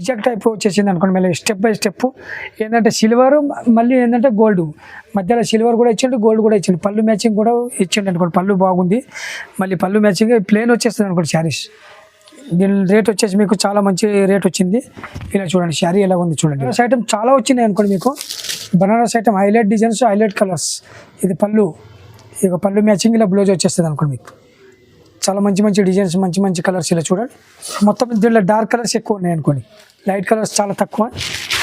Reject type వచ్చేసింది అనుకోండి. మళ్ళీ స్టెప్ బై స్టెప్ ఏంటంటే సిల్వర్, మళ్ళీ ఏంటంటే గోల్డ్, మధ్యలో సిల్వర్ కూడా ఇచ్చిండు, గోల్డ్ కూడా ఇచ్చిండు, పళ్ళు మ్యాచింగ్ కూడా ఇచ్చిండు అనుకోండి. పళ్ళు బాగుంది, మళ్ళీ పళ్ళు మ్యాచింగ్ ప్లేన్ వచ్చేస్తుంది అనుకోండి శారీస్. దీని రేట్ వచ్చేసి మీకు చాలా మంచి రేట్ వచ్చింది. ఇలా చూడండి శారీ ఎలా ఉంది చూడండి. బనారస్ ఐటమ్ చాలా వచ్చినాయి అనుకోండి మీకు. Banaras item highlight designs, highlight colours. ఇది పళ్ళు, ఇక పళ్ళు మ్యాచింగ్ ఇలా బ్లౌజ్ వచ్చేస్తుంది అనుకోండి మీకు. చాలా మంచి మంచి డిజైన్స్, మంచి మంచి కలర్స్ ఇలా చూడండి. మొత్తం దీంట్లో డార్క్ కలర్స్ ఎక్కువ ఉన్నాయి అనుకోండి, లైట్ కలర్స్ చాలా తక్కువ.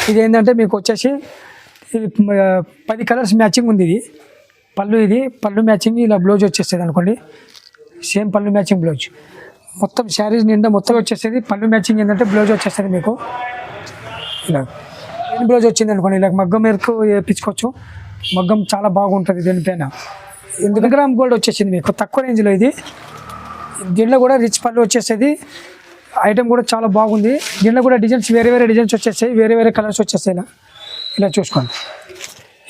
ఇది ఏంటంటే మీకు వచ్చేసి ఇది 10 కలర్స్ మ్యాచింగ్ ఉంది. ఇది పళ్ళు, ఇది పళ్ళు మ్యాచింగ్ ఇలా బ్లౌజ్ వచ్చేస్తుంది అనుకోండి. సేమ్ పళ్ళు మ్యాచింగ్ బ్లౌజ్ మొత్తం శారీస్ నిండా మొత్తం వచ్చేసేది. పళ్ళు మ్యాచింగ్ ఏంటంటే బ్లౌజ్ వచ్చేస్తుంది మీకు. ఇలా ప్లెయిన్ బ్లౌజ్ వచ్చింది అనుకోండి, ఇలా మగ్గం మేరకు వేయించుకోవచ్చు. మగ్గం చాలా బాగుంటుంది దీనిపైన. ఎందుకంటే గ్రామ్ గోల్డ్ వచ్చేసింది మీకు తక్కువ రేంజ్లో. ఇది దీంట్లో కూడా రిచ్ పళ్ళు వచ్చేసేది. ఐటమ్ కూడా చాలా బాగుంది. దీంట్లో కూడా డిజైన్స్ వేరే వేరే డిజైన్స్ వచ్చేసాయి, వేరే వేరే కలర్స్ వచ్చేసాయి. ఇలా చూసుకోండి.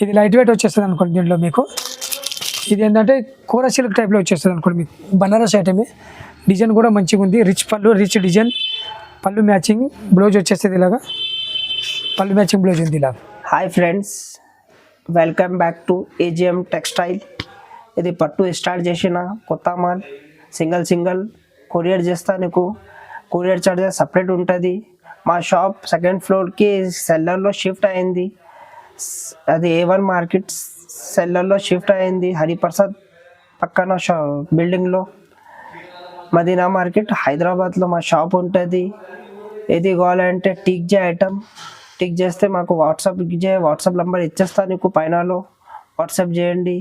ఇది లైట్ వెయిట్ వచ్చేస్తుంది అనుకోండి. దీంట్లో మీకు ఇది ఏంటంటే కూర సిల్క్ టైప్లో వచ్చేస్తుంది అనుకోండి మీకు. బనారస్ ఐటమే, డిజైన్ కూడా మంచిగా ఉంది. రిచ్ పళ్ళు, రిచ్ డిజైన్, పళ్ళు మ్యాచింగ్ బ్లౌజ్ వచ్చేస్తుంది. ఇలాగా పళ్ళు మ్యాచింగ్ బ్లౌజ్ ఉంది ఇలా. Hi friends, welcome back to AGM textile. ఇది పట్టు స్టార్ట్ చేసిన కొత్త మాల్. సింగిల్ కొరియర్ చేస్తా. నీకు కొరియర్ చార్జెస్ సపరేట్ ఉంటుంది. మా షాప్ 2nd ఫ్లోర్కి సెల్లర్లో షిఫ్ట్ అయింది. అది A1 మార్కెట్ సెల్లర్లో షిఫ్ట్ అయింది. హరిప్రసాద్ పక్కన బిల్డింగ్లో, మదీనా మార్కెట్ హైదరాబాద్లో మా షాప్ ఉంటుంది. ఏది కావాలంటే టిక్ చే ఐటమ్ టిక్ చేస్తే మాకు వాట్సాప్ నెంబర్ ఇచ్చేస్తా. నీకు పైనలో వాట్సాప్ చేయండి.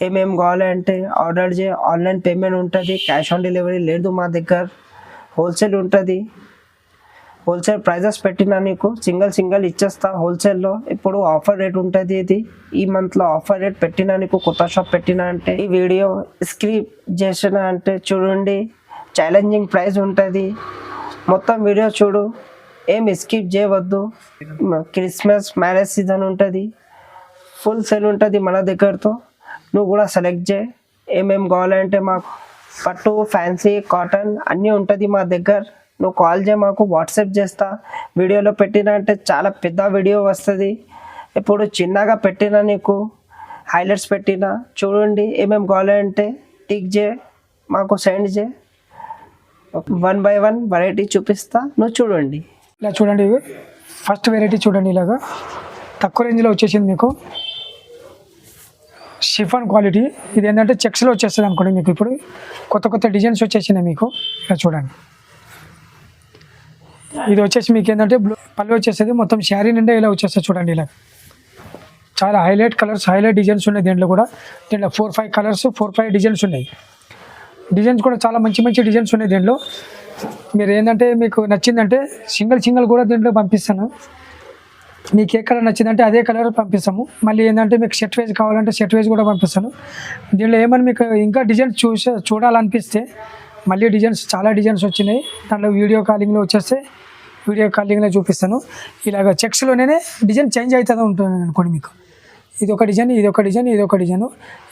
ఏమేమి కావాలంటే ఆర్డర్ చేయ. ఆన్లైన్ పేమెంట్ ఉంటుంది, క్యాష్ ఆన్ డెలివరీ లేదు మా దగ్గర. హోల్సేల్ ఉంటుంది. హోల్సేల్ ప్రైజెస్ పెట్టినా నీకు సింగిల్ ఇచ్చేస్తా హోల్సేల్లో. ఇప్పుడు ఆఫర్ రేట్ ఉంటుంది. ఇది ఈ మంత్లో ఆఫర్ రేట్ పెట్టినా నీకు, కొత్త షాప్ పెట్టినా అంటే ఈ వీడియో స్క్రిప్ చేసిన అంటే చూడండి. ఛాలెంజింగ్ ప్రైస్ ఉంటుంది. మొత్తం వీడియో చూడు, ఏం స్కిప్ చేయవద్దు. క్రిస్మస్ మ్యారేజ్ సీజన్ ఉంటుంది, ఫుల్ సేల్ ఉంటుంది మన దగ్గరతో. నువ్వు కూడా సెలెక్ట్ చేయి. ఏమేమి కావాలంటే మాకు పట్టు, ఫ్యాన్సీ, కాటన్ అన్నీ ఉంటుంది మా దగ్గర. నువ్వు కాల్ చేయి, మాకు వాట్సాప్ చేస్తా. వీడియోలో పెట్టినా అంటే చాలా పెద్ద వీడియో వస్తుంది. ఇప్పుడు చిన్నగా పెట్టినా నీకు హైలైట్స్ పెట్టినా చూడండి. ఏమేమి కావాలంటే టిక్ చేయి, మాకు సెండ్ చేయి. 1 by 1 వెరైటీ చూపిస్తా, నువ్వు చూడండి. ఇలా చూడండి. ఫస్ట్ వెరైటీ చూడండి. ఇలాగా తక్కువ రేంజ్లో వచ్చేసింది మీకు. Chiffon quality. ఇది ఏంటంటే చెక్స్లో వచ్చేస్తుంది అనుకోండి మీకు. ఇప్పుడు కొత్త డిజైన్స్ వచ్చేసినాయి మీకు. ఇలా చూడండి. ఇది వచ్చేసి మీకు ఏంటంటే పళ్ళు వచ్చేస్తుంది. మొత్తం శారీ నిండా ఇలా వచ్చేస్తుంది చూడండి. ఇలా చాలా హైలైట్ కలర్స్, హైలైట్ డిజైన్స్ ఉన్నాయి దీంట్లో కూడా. దీంట్లో 4-5 కలర్స్, 4-5 డిజైన్స్ ఉన్నాయి. డిజైన్స్ కూడా చాలా మంచి మంచి డిజైన్స్ ఉన్నాయి దీంట్లో. మీరు ఏంటంటే మీకు నచ్చిందంటే సింగిల్ కూడా దీంట్లో పంపిస్తాను. మీకు ఏ కలర్ నచ్చిందంటే అదే కలర్ పంపిస్తాము. మళ్ళీ ఏంటంటే మీకు సెట్ వైజ్ కావాలంటే సెట్ వైజ్ కూడా పంపిస్తాను. దీంట్లో ఏమని మీకు ఇంకా డిజైన్స్ చూడాలనిపిస్తే మళ్ళీ చాలా డిజైన్స్ వచ్చినాయి. దాంట్లో వీడియో కాలింగ్లో వచ్చేస్తే వీడియో కాలింగ్లో చూపిస్తాను. ఇలాగ చెక్స్లోనే డిజైన్ చేంజ్ అవుతుంది ఉంటుంది అనుకోండి మీకు. ఇది ఒక డిజైన్, ఇది ఒక డిజైన్, ఇది ఒక డిజైన్.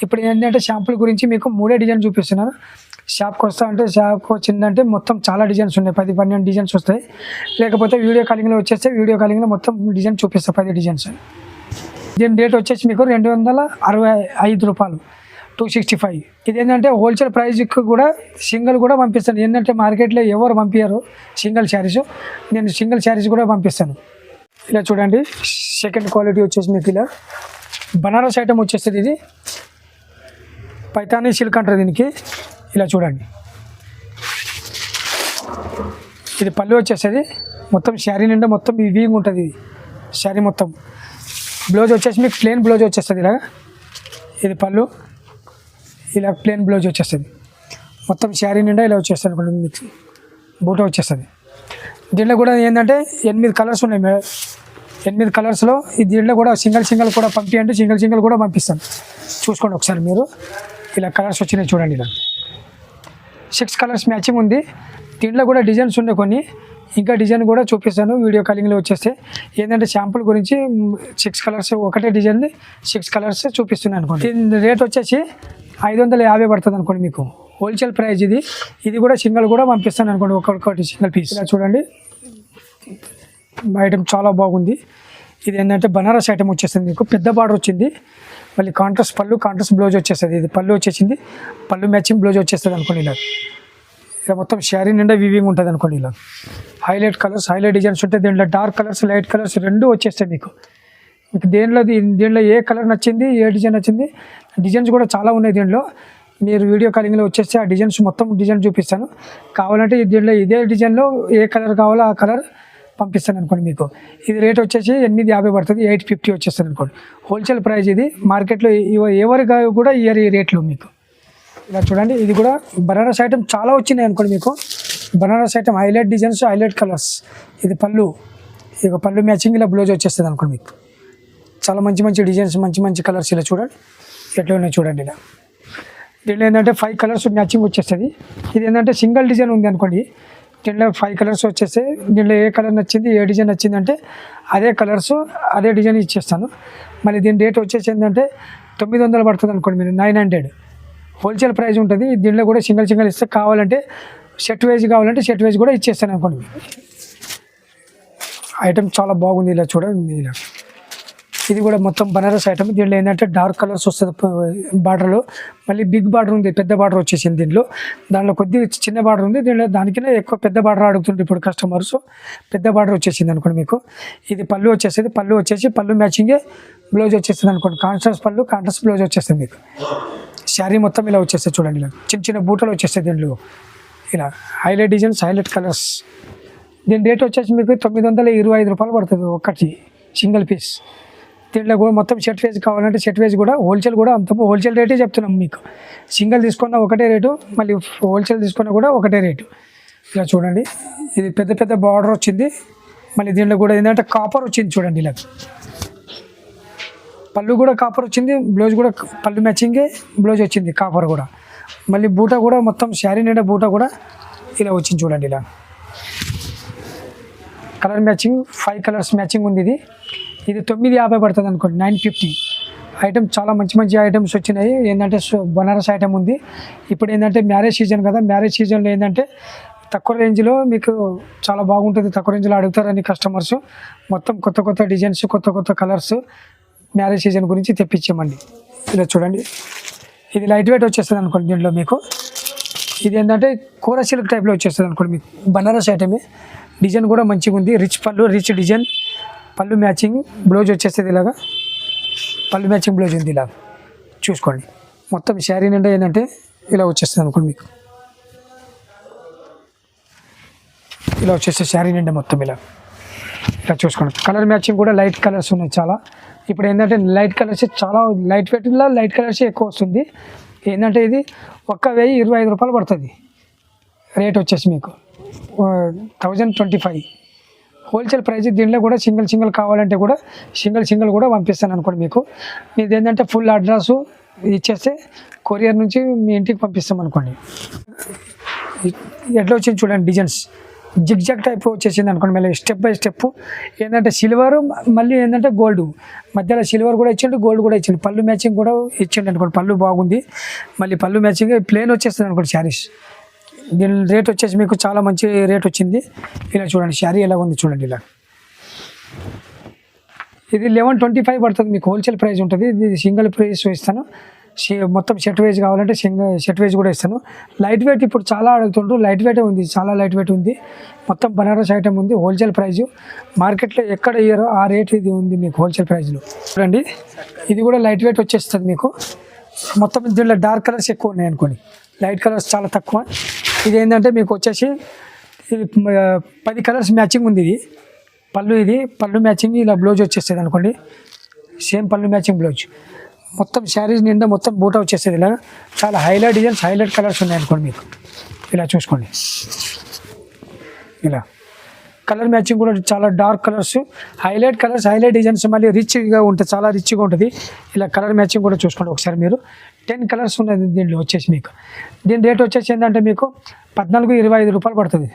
ఇప్పుడు ఏంటంటే షాంపుల్ గురించి మీకు 3 డిజైన్ చూపిస్తున్నాను. షాప్కి వస్తా అంటే షాప్కి వచ్చిందంటే మొత్తం చాలా డిజైన్స్ ఉన్నాయి, 10-12 డిజైన్స్ వస్తాయి. లేకపోతే వీడియో కాలింగ్లో వచ్చేస్తే వీడియో కాలింగ్లో మొత్తం డిజైన్ చూపిస్తాను, 10 డిజైన్స్. దీని రేట్ వచ్చేసి మీకు 265 రూపాయలు, 265. ఇది ఏంటంటే హోల్సేల్ ప్రైస్కి కూడా సింగిల్ కూడా పంపిస్తాను. ఏంటంటే మార్కెట్లో ఎవరు పంపించారు సింగిల్ శారీస్, నేను సింగిల్ శారీస్ కూడా పంపిస్తాను. ఇలా చూడండి. సెకండ్ క్వాలిటీ వచ్చేసి మీకు ఇలా బనారస్ ఐటమ్ వచ్చేస్తుంది. ఇది పైతానీ సిల్క్ అంటారు దీనికి. ఇలా చూడండి. ఇది పళ్ళు వచ్చేస్తుంది. మొత్తం శారీ నిండా మొత్తం ఈ వీవింగ్ ఉంటుంది. ఇది శారీ మొత్తం. బ్లౌజ్ వచ్చేసి మీకు ప్లెయిన్ బ్లౌజ్ వచ్చేస్తుంది. ఇలాగా ఇది పళ్ళు, ఇలా ప్లెయిన్ బ్లౌజ్ వచ్చేస్తుంది. మొత్తం శారీ నిండా ఇలా వచ్చేస్తుంది అనుకోండి మీకు. బూట వచ్చేస్తుంది. దీంట్లో కూడా ఏంటంటే 8 కలర్స్ ఉన్నాయి. 8 కలర్స్లో దీంట్లో కూడా సింగిల్ కూడా పంపించండి, సింగిల్ కూడా పంపిస్తాను. చూసుకోండి ఒకసారి మీరు. ఇలా కలర్స్ వచ్చినాయి చూడండి. ఇలా 6 కలర్స్ మ్యాచింగ్ ఉంది. దీంట్లో కూడా డిజైన్స్ ఉన్నాయి కొన్ని. ఇంకా డిజైన్ కూడా చూపిస్తాను వీడియో కాలింగ్లో వచ్చేస్తే. ఏంటంటే శాంపుల్ గురించి 6 కలర్స్ ఒకటే డిజైన్ 6 కలర్స్ చూపిస్తున్నాను అనుకోండి. దీని రేట్ వచ్చేసి 550 పడుతుంది అనుకోండి మీకు. హోల్సేల్ ప్రైస్ ఇది. ఇది కూడా సింగిల్ కూడా పంపిస్తాను అనుకోండి, ఒక్కొక్కటి సింగిల్ పీస్. ఇలా చూడండి. ఐటమ్ చాలా బాగుంది. ఇది ఏంటంటే బనారస్ ఐటమ్ వచ్చేస్తుంది మీకు, పెద్ద బార్డర్ వచ్చింది, మళ్ళీ కాంట్రాస్ట్ పళ్ళు కాంట్రాస్ట్ బ్లౌజ్ వచ్చేస్తుంది. ఇది పళ్ళు వచ్చేసింది, పళ్ళు మ్యాచింగ్ బ్లౌజ్ వచ్చేస్తుంది అనుకోండి. ఇలా మొత్తం శారీ నిండా వీవింగ్ ఉంటుంది అనుకోండి. ఇలా హైలైట్ కలర్స్ హైలైట్ డిజైన్స్ ఉంటాయి. దీంట్లో డార్క్ కలర్స్ లైట్ కలర్స్ రెండు వచ్చేస్తాయి మీకు. దీంట్లో ఏ కలర్ నచ్చింది, ఏ డిజైన్ నచ్చింది, డిజైన్స్ కూడా చాలా ఉన్నాయి దీంట్లో. మీరు వీడియో కాలింగ్లో వచ్చేస్తే ఆ డిజైన్స్ మొత్తం డిజైన్ చూపిస్తాను. కావాలంటే దీంట్లో ఇదే డిజైన్లో ఏ కలర్ కావాలో ఆ కలర్ పంపిస్తాను అనుకోండి మీకు. ఇది రేట్ వచ్చేసి 850 పడుతుంది, 850 వచ్చేస్తుంది అనుకోండి. హోల్సేల్ ప్రైస్ ఇది. మార్కెట్లో ఎవరికి కూడా ఈ రేట్లు మీకు. ఇలా చూడండి, ఇది కూడా బనారస్ ఐటమ్ చాలా వచ్చినాయి అనుకోండి మీకు. Banaras item highlight designs highlight colours. ఇది పళ్ళు, ఇక పళ్ళు మ్యాచింగ్ ఇలా బ్లౌజ్ వచ్చేస్తుంది అనుకోండి మీకు. చాలా మంచి మంచి డిజైన్స్ మంచి మంచి కలర్స్ ఇలా చూడండి ఎట్లా ఉన్నాయి చూడండి. ఇలా దీంట్లో ఏంటంటే 5 కలర్స్ మ్యాచింగ్ వచ్చేస్తుంది. ఇది ఏంటంటే సింగిల్ డిజైన్ ఉంది అనుకోండి, దీంట్లో 5 కలర్స్ వచ్చేస్తే దీంట్లో ఏ కలర్ నచ్చింది ఏ డిజైన్ నచ్చింది అంటే అదే కలర్స్ అదే డిజైన్ ఇచ్చేస్తాను. మళ్ళీ దీని రేట్ వచ్చేసి ఏంటంటే 900 పడుతుంది అనుకోండి మీరు, 900 హోల్సేల్ ప్రైస్ ఉంటుంది. దీంట్లో కూడా సింగిల్ ఇస్తే కావాలంటే సెట్ వైజ్ కావాలంటే సెట్ వైజ్ కూడా ఇచ్చేస్తాను అనుకోండి. ఐటమ్ చాలా బాగుంది ఇలా చూడండి. ఇలా ఇది కూడా మొత్తం బనారస్ ఐటమ్. దీంట్లో ఏంటంటే డార్క్ కలర్స్ వస్తుంది బార్డర్లో, మళ్ళీ బిగ్ బార్డర్ ఉంది, పెద్ద బార్డర్ వచ్చేసింది దీంట్లో. దాంట్లో కొద్దిగా చిన్న బార్డర్ ఉంది, దీంట్లో దానికనే ఎక్కువ పెద్ద బార్డర్ అడుగుతుంది ఇప్పుడు కస్టమర్స్. పెద్ద బార్డర్ వచ్చేసింది అనుకోండి మీకు. ఇది పళ్ళు వచ్చేస్తుంది, పళ్ళు వచ్చేసి పళ్ళు మ్యాచింగే బ్లౌజ్ వచ్చేస్తుంది అనుకోండి. కాంట్రాస్ట్ పళ్ళు కాంట్రాస్ట్ బ్లౌజ్ వచ్చేస్తుంది మీకు. శారీ మొత్తం ఇలా వచ్చేస్తుంది చూడండి. ఇలా చిన్న చిన్న బూటలు వచ్చేస్తాయి దీంట్లో. ఇలా హైలైట్ డిజైన్స్ హైలైట్ కలర్స్. దీని రేట్ వచ్చేసి మీకు 925 రూపాయలు పడుతుంది ఒకటి సింగిల్ పీస్. దీంట్లో కూడా మొత్తం సెట్ వేజ్ కావాలంటే సెట్ వేజ్ కూడా హోల్సేల్ కూడా అంత హోల్సేల్ రేటే చెప్తున్నాం మీకు. సింగిల్ తీసుకున్న ఒకటే రేటు, మళ్ళీ హోల్సేల్ తీసుకున్నా కూడా ఒకటే రేటు. ఇలా చూడండి, ఇది పెద్ద పెద్ద బార్డర్ వచ్చింది. మళ్ళీ దీంట్లో కూడా ఏంటంటే కాపర్ వచ్చింది చూడండి. ఇలా పళ్ళు కూడా కాపర్ వచ్చింది, బ్లౌజ్ కూడా పళ్ళు మ్యాచింగే బ్లౌజ్ వచ్చింది కాపర్ కూడా. మళ్ళీ బూట కూడా మొత్తం శారీ నిండా బూట కూడా ఇలా వచ్చింది చూడండి. ఇలా కలర్ మ్యాచింగ్ 5 కలర్స్ మ్యాచింగ్ ఉంది. ఇది 950 పడుతుంది అనుకోండి, 950. ఐటమ్ చాలా మంచి మంచి ఐటమ్స్ వచ్చినాయి. ఏంటంటే బనారస్ ఐటమ్ ఉంది. ఇప్పుడు ఏంటంటే మ్యారేజ్ సీజన్ కదా, మ్యారేజ్ సీజన్లో ఏంటంటే తక్కువ రేంజ్లో మీకు చాలా బాగుంటుంది. తక్కువ రేంజ్లో అడుగుతారని కస్టమర్స్. మొత్తం కొత్త కొత్త డిజైన్స్ కొత్త కొత్త కలర్స్ మ్యారేజ్ సీజన్ గురించి తెప్పించామండి. ఇలా చూడండి, ఇది లైట్ వెయిట్ వచ్చేస్తుంది అనుకోండి. దీంట్లో మీకు ఇది ఏంటంటే కూర సిల్క్ టైప్లో వచ్చేస్తుంది అనుకోండి మీకు. బనారస్ ఐటమే, డిజైన్ కూడా మంచిగా ఉంది. రిచ్ పళ్ళు రిచ్ డిజైన్, పళ్ళు మ్యాచింగ్ బ్లౌజ్ వచ్చేస్తుంది. ఇలాగా పళ్ళు మ్యాచింగ్ బ్లౌజ్ ఉంది. ఇలా చూసుకోండి, మొత్తం శారీ నిండా ఏంటంటే ఇలా వచ్చేస్తుంది అనుకోండి మీకు. ఇలా వచ్చేస్తే శారీ నిండా మొత్తం ఇలా చూసుకోండి. కలర్ మ్యాచింగ్ కూడా లైట్ కలర్స్ ఉన్నాయి చాలా. ఇప్పుడు ఏంటంటే లైట్ కలర్స్ చాలా లైట్ వెయిట్లో లైట్ కలర్స్ ఎక్కువ వస్తుంది. ఏంటంటే ఇది 1025 రూపాయలు పడుతుంది రేట్ వచ్చేసి మీకు 1025 హోల్సేల్ ప్రైస్. దీంట్లో కూడా సింగిల్ కావాలంటే కూడా సింగిల్ కూడా పంపిస్తాను అనుకోండి మీకు. మీది ఏంటంటే ఫుల్ అడ్రస్ ఇచ్చేస్తే కొరియర్ నుంచి మీ ఇంటికి పంపిస్తాం అనుకోండి. ఎట్లా వచ్చింది చూడండి డిజైన్స్, జిగ్జాగ్ టైప్ వచ్చేసింది అనుకోండి. మళ్ళీ స్టెప్ బై స్టెప్ ఏంటంటే సిల్వర్ మళ్ళీ ఏంటంటే గోల్డ్ మధ్యలో సిల్వర్ కూడా ఇచ్చిండు, గోల్డ్ కూడా ఇచ్చిండు, పళ్ళు మ్యాచింగ్ కూడా ఇచ్చిండు అనుకోండి. పళ్ళు బాగుంది, మళ్ళీ పళ్ళు మ్యాచింగ్ ప్లేన్ వచ్చేస్తుంది అనుకోండి శారీస్. దీని రేట్ వచ్చేసి మీకు చాలా మంచి రేట్ వచ్చింది. ఇలా చూడండి శారీ ఎలా ఉంది చూడండి. ఇలా ఇది 1125 పడుతుంది మీకు, హోల్సేల్ ప్రైస్ ఉంటుంది. ఇది సింగిల్ ప్రైస్ ఇస్తాను. మొత్తం సెట్ వైజ్ కావాలంటే సెట్ వైజ్ కూడా ఇస్తాను. లైట్ వెయిట్ ఇప్పుడు చాలా అడుగుతుండ్రు, లైట్ వెయిటే ఉంది, చాలా లైట్ వెయిట్ ఉంది. మొత్తం బనారస్ ఐటమ్ ఉంది, హోల్సేల్ ప్రైజు. మార్కెట్లో ఎక్కడ ఇయ్యారో ఆ రేట్ ఇది ఉంది మీకు హోల్సేల్ ప్రైస్లో. చూడండి, ఇది కూడా లైట్ వెయిట్ వచ్చేస్తుంది మీకు. మొత్తం దీంట్లో డార్క్ కలర్స్ ఎక్కువ ఉన్నాయి అనుకోండి, లైట్ కలర్స్ చాలా తక్కువ. ఇది ఏంటంటే మీకు వచ్చేసి ఇది 10 కలర్స్ మ్యాచింగ్ ఉంది. ఇది పళ్ళు, ఇది పళ్ళు మ్యాచింగ్ ఇలా బ్లౌజ్ వచ్చేస్తుంది అనుకోండి. సేమ్ పళ్ళు మ్యాచింగ్ బ్లౌజ్. మొత్తం శారీస్ నిండా మొత్తం బూటా వచ్చేస్తుంది. ఇలా చాలా హైలైట్ డిజైన్స్ హైలైట్ కలర్స్ ఉన్నాయి అనుకోండి మీకు. ఇలా చూసుకోండి, ఇలా కలర్ మ్యాచింగ్ కూడా చాలా dark colours highlight colours highlight designs మళ్ళీ రిచ్గా ఉంటుంది, చాలా రిచ్గా ఉంటుంది. ఇలా కలర్ మ్యాచింగ్ కూడా చూసుకోండి ఒకసారి మీరు. 10 కలర్స్ ఉన్నది దీంట్లో వచ్చేసి మీకు. దీని రేట్ వచ్చేసి ఏంటంటే మీకు 1425 రూపాయలు పడుతుంది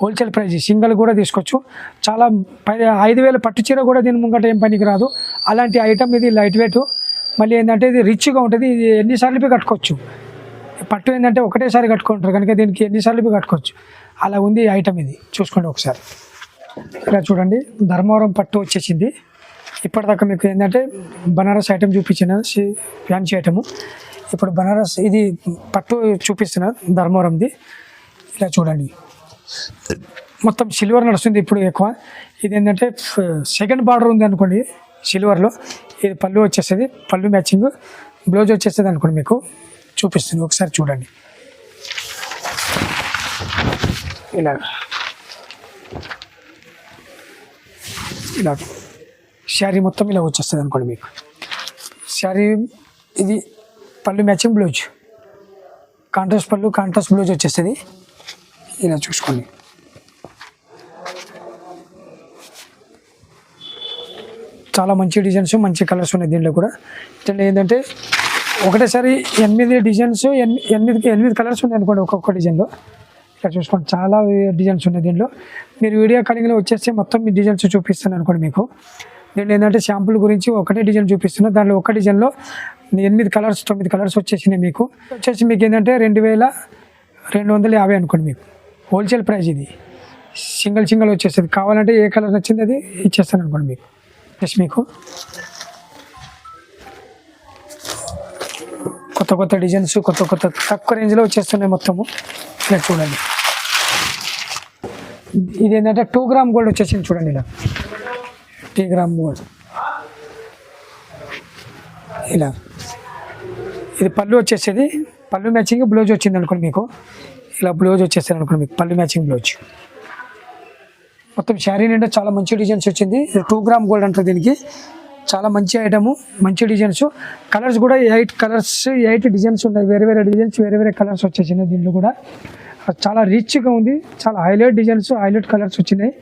హోల్సేల్ ప్రైస్. సింగిల్ కూడా తీసుకోవచ్చు. చాలా 5000 పట్టు చీర కూడా దీని ముంగట ఏం పనికి రాదు అలాంటి ఐటమ్. ఇది లైట్ వెయిట్, మళ్ళీ ఏంటంటే ఇది రిచ్గా ఉంటుంది. ఇది ఎన్నిసార్లు కట్టుకోవచ్చు. పట్టు ఏంటంటే ఒకటేసారి కట్టుకుంటారు కనుక దీనికి ఎన్నిసార్లు కట్టుకోవచ్చు. అలా ఉంది ఐటమ్. ఇది చూసుకోండి ఒకసారి. ఇలా చూడండి ధర్మవరం పట్టు వచ్చేసింది. ఇప్పటిదాకా మీకు ఏంటంటే బనారస్ ఐటమ్ చూపించిన ఫ్యాన్సీ ఐటము, ఇప్పుడు బనారస్ ఇది పట్టు చూపిస్తున్న ధర్మవరంది. ఇలా చూడండి మొత్తం సిల్వర్ నడుస్తుంది ఇప్పుడు ఎక్కువ. ఇది ఏంటంటే సెకండ్ బార్డర్ ఉంది అనుకోండి సిల్వర్లో. ఇది పళ్ళు వచ్చేస్తుంది, పళ్ళు మ్యాచింగ్ బ్లౌజ్ వచ్చేస్తుంది అనుకోండి. మీకు చూపిస్తుంది ఒకసారి చూడండి. ఇలా ఇలా శారీ మొత్తం ఇలా వచ్చేస్తుంది అనుకోండి. మీకు శారీ ఇది పళ్ళు మ్యాచింగ్ బ్లౌజ్, కాంట్రాస్ట్ పళ్ళు కాంట్రాస్ట్ బ్లౌజ్ వచ్చేస్తుంది. ఇలా చూసుకోండి. చాలా మంచి డిజైన్స్ మంచి కలర్స్ ఉన్నాయి దీంట్లో కూడా. దీంట్లో ఏంటంటే ఒకటేసారి 8 డిజైన్స్ 8 కలర్స్ ఉన్నాయి అనుకోండి ఒక్కొక్క డిజైన్లో. ఇక్కడ చూసుకోండి చాలా డిజైన్స్ ఉన్నాయి దీంట్లో. మీరు వీడియో కాలింగ్లో వచ్చేస్తే మొత్తం మీ డిజైన్స్ చూపిస్తాను అనుకోండి. మీకు దీంట్లో ఏంటంటే శాంపుల్ గురించి ఒకటే డిజైన్ చూపిస్తున్నా. దాంట్లో ఒక డిజైన్లో 8 కలర్స్ 9 కలర్స్ వచ్చేసినాయి. మీకు వచ్చేసి మీకు ఏంటంటే 2250 అనుకోండి. మీకు హోల్సేల్ ప్రైస్ ఇది. సింగిల్ వచ్చేస్తుంది. కావాలంటే ఏ కలర్ నచ్చింది అది ఇచ్చేస్తాను అనుకోండి. మీకు జస్ట్ మీకు కొత్త డిజైన్స్ కొత్త తక్కువ రేంజ్లో వచ్చేస్తున్నాయి మొత్తము. ఇలా చూడండి. ఇది ఏంటంటే 2 గ్రామ్ గోల్డ్ వచ్చేసింది చూడండి. ఇలా 2 గ్రామ్ గోల్డ్. ఇలా ఇది పళ్ళు వచ్చేసేది, పళ్ళు మ్యాచింగ్ బ్లౌజ్ వచ్చింది అనుకోండి. మీకు ఇలా బ్లౌజ్ వచ్చేస్తుంది అనుకోండి. మీకు పళ్ళు మ్యాచింగ్ బ్లౌజ్ మొత్తం శారీ నిండా చాలా మంచి డిజైన్స్ వచ్చింది. 2 గ్రామ్ గోల్డ్ అంటారు దీనికి. చాలా మంచి ఐటము, మంచి డిజైన్స్. కలర్స్ కూడా 8 డిజైన్స్ ఉన్నాయి. వేరే డిజైన్స్ వేరే కలర్స్ వచ్చేసినాయి దీంట్లో కూడా. చాలా రిచ్గా ఉంది. చాలా హైలైట్ డిజైన్స్ హైలైట్ కలర్స్ వచ్చినాయి.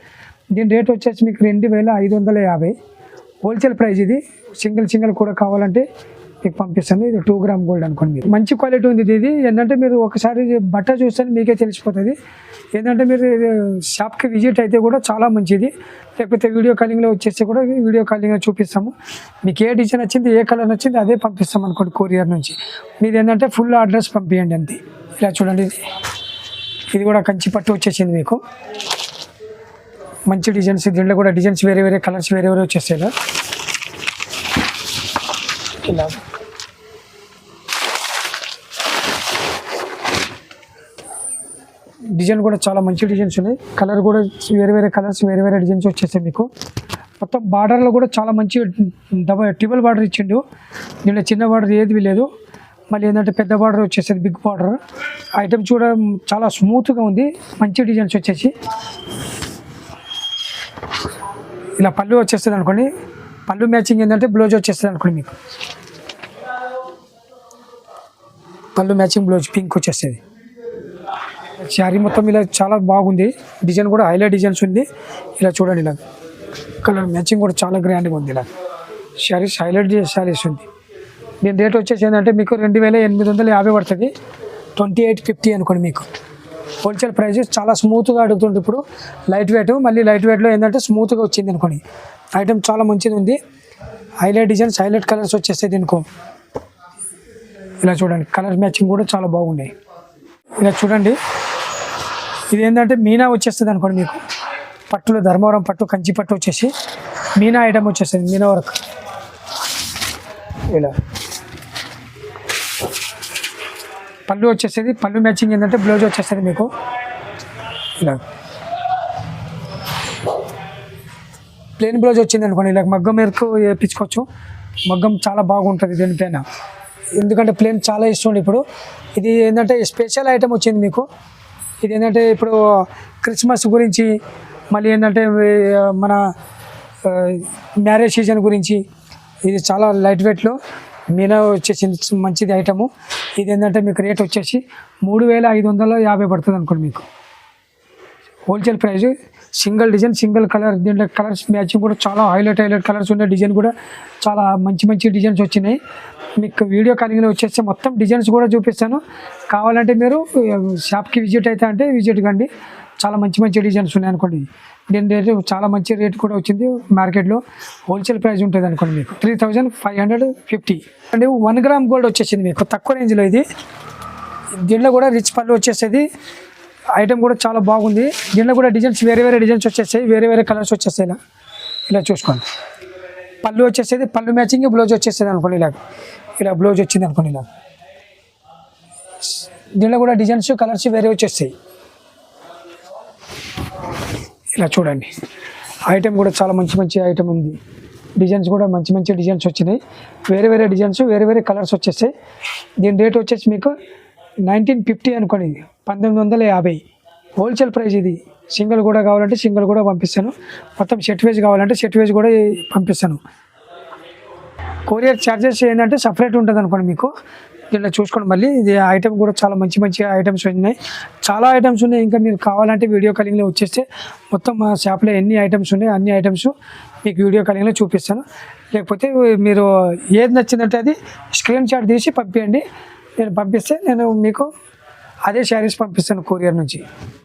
దీని రేట్ వచ్చేసి మీకు 2550 హోల్సేల్ ప్రైస్. ఇది సింగిల్ కూడా కావాలంటే మీకు పంపిస్తాను. ఇది 2 గ్రామ్ గోల్డ్ అనుకోండి. మీరు మంచి క్వాలిటీ ఉంది ఇది. ఏంటంటే మీరు ఒకసారి బట్ట చూస్తే మీకే తెలిసిపోతుంది. ఏంటంటే మీరు షాప్కి విజిట్ అయితే కూడా చాలా మంచిది. లేకపోతే వీడియో కాలింగ్లో వచ్చేస్తే కూడా వీడియో కాలింగ్లో చూపిస్తాము. మీకు ఏ డిజైన్ వచ్చింది ఏ కలర్ నచ్చింది అదే పంపిస్తాం అనుకోండి కొరియర్ నుంచి. మీరు ఏంటంటే ఫుల్ అడ్రస్ పంపించండి అంతే. ఇలా చూడండి ఇది కూడా కంచి పట్టు వచ్చేసింది మీకు. మంచి డిజైన్స్. దీంట్లో కూడా డిజైన్స్ వేరే కలర్స్ వేరే వచ్చేస్తాయి. ఇలా డిజైన్ కూడా చాలా మంచి డిజైన్స్ ఉన్నాయి. కలర్ కూడా వేరే కలర్స్ వేరే డిజైన్స్ వచ్చేస్తాయి మీకు. మొత్తం బార్డర్లో కూడా చాలా మంచి ట్రిబుల్ బార్డర్ ఇచ్చిండు. దీంట్లో చిన్న బార్డర్ ఏది లేదు. మళ్ళీ ఏంటంటే పెద్ద బార్డర్ వచ్చేసేది బిగ్ బార్డర్. ఐటమ్ చూడ చాలా స్మూత్గా ఉంది. మంచి డిజైన్స్ వచ్చేసి ఇలా పళ్ళు వచ్చేస్తుంది అనుకోండి. పళ్ళు మ్యాచింగ్ ఏంటంటే బ్లౌజ్ వచ్చేస్తుంది అనుకోండి. మీకు పళ్ళు మ్యాచింగ్ బ్లౌజ్ పింక్ వచ్చేస్తుంది. శారీ మొత్తం ఇలా చాలా బాగుంది. డిజైన్ కూడా హైలైట్ డిజైన్స్ ఉంది. ఇలా చూడండి. ఇలా కలర్ మ్యాచింగ్ కూడా చాలా గ్రాండ్గా ఉంది. ఇలా శారీస్ హైలైట్ శారీస్ ఉంది. దీని రేట్ వచ్చేసి ఏంటంటే మీకు 2850 పడుతుంది. 2850 అనుకోండి. మీకు హోల్సేల్ ప్రైస్. చాలా స్మూత్గా అడుగుతుంది ఇప్పుడు. Light weight. మళ్ళీ లైట్ వెయిట్లో ఏంటంటే స్మూత్గా వచ్చింది అనుకోండి. ఐటమ్ చాలా మంచిది ఉంది. హైలైట్ డిజైన్స్ హైలైట్ కలర్స్ వచ్చేస్తాయి దీనికో. ఇలా చూడండి కలర్ మ్యాచింగ్ కూడా చాలా బాగున్నాయి. ఇలా చూడండి ఇది ఏంటంటే మీనా వచ్చేస్తుంది అనుకోండి. మీకు పట్టులో ధర్మవరం పట్టు కంచి పట్టు వచ్చేసి మీనా ఐటమ్ వచ్చేస్తుంది. మీనా వర్క్. ఇలా పళ్ళు వచ్చేసేది. పళ్ళు మ్యాచింగ్ ఏంటంటే బ్లౌజ్ వచ్చేస్తుంది మీకు. ఇలా ప్లెయిన్ బ్లౌజ్ వచ్చింది అనుకోండి. ఇలా మగ్గం మేరకు వేయించుకోవచ్చు. మగ్గం చాలా బాగుంటుంది దీనిపైన. ఎందుకంటే ప్లెయిన్ చాలా ఇష్టం. ఇప్పుడు ఇది ఏంటంటే స్పెషల్ ఐటమ్ వచ్చింది మీకు. ఇది ఏంటంటే ఇప్పుడు క్రిస్మస్ గురించి మళ్ళీ ఏంటంటే మన మ్యారేజ్ సీజన్ గురించి ఇది చాలా లైట్ వెయిట్లో మీనా వచ్చేసింది. మంచిది ఐటము. ఇది ఏంటంటే మీకు రేట్ వచ్చేసి 3550 పడుతుంది అనుకోండి. మీకు wholesale price. Single design single colour. దీంట్లో కలర్స్ మ్యాచింగ్ కూడా చాలా హైలైట్ కలర్స్ ఉన్నాయి. డిజైన్ కూడా చాలా మంచి డిజైన్స్ వచ్చినాయి. మీకు వీడియో కాలింగ్లో వచ్చేస్తే మొత్తం డిజైన్స్ కూడా చూపిస్తాను. కావాలంటే మీరు షాప్కి విజిట్ అయితే అంటే విజిట్ కండి. చాలా మంచి డిజైన్స్ ఉన్నాయి అనుకోండి. దీని రేట్ చాలా మంచి రేట్ కూడా వచ్చింది మార్కెట్లో. హోల్సేల్ ప్రైస్ ఉంటుంది అనుకోండి. మీకు 3550 అంటే 1 గ్రామ్ గోల్డ్ వచ్చేసింది మీకు తక్కువ రేంజ్లో. ఇది దీంట్లో కూడా రిచ్ పళ్ళు వచ్చేసేది. ఐటమ్ కూడా చాలా బాగుంది. దీంట్లో కూడా డిజైన్స్ వేరే డిజైన్స్ వచ్చేస్తాయి, వేరే కలర్స్ వచ్చేస్తాయి. ఇలా చూసుకోండి. పళ్ళు వచ్చేసేది, పళ్ళు మ్యాచింగ్ బ్లౌజ్ వచ్చేసేది అనుకోండి. ఇలా బ్లౌజ్ వచ్చింది అనుకోండి. దీంట్లో కూడా డిజైన్స్ కలర్స్ వేరే వచ్చేస్తాయి. ఇలా చూడండి. ఐటమ్ కూడా చాలా మంచి ఐటమ్ ఉంది. డిజైన్స్ కూడా మంచి డిజైన్స్ వచ్చినాయి. వేరే డిజైన్స్ వేరే కలర్స్ వచ్చేస్తాయి. దీని రేట్ వచ్చేసి మీకు 1950 అనుకోండి, 1950 హోల్సేల్ ప్రైస్. ఇది సింగిల్ కూడా కావాలంటే సింగిల్ కూడా పంపిస్తాను. మొత్తం సెట్ వైజ్ కావాలంటే సెట్ వైజ్ కూడా పంపిస్తాను. కొరియర్ ఛార్జెస్ ఏంటంటే సపరేట్ ఉంటుంది అనుకోండి మీకు. దీంట్లో చూసుకోండి. మళ్ళీ ఇది ఐటమ్ కూడా చాలా మంచి ఐటమ్స్ ఉన్నాయి. చాలా ఐటమ్స్ ఉన్నాయి. ఇంకా మీరు కావాలంటే వీడియో కాలింగ్లో వచ్చేస్తే మొత్తం మా షాప్లో ఎన్ని ఐటమ్స్ ఉన్నాయి అన్ని ఐటమ్స్ మీకు వీడియో కాలింగ్లో చూపిస్తాను. లేకపోతే మీరు ఏది నచ్చిందంటే అది స్క్రీన్ షాట్ తీసి పంపించండి. నేను పంపిస్తే నేను మీకు అదే శారీస్ పంపిస్తాను కొరియర్ నుంచి.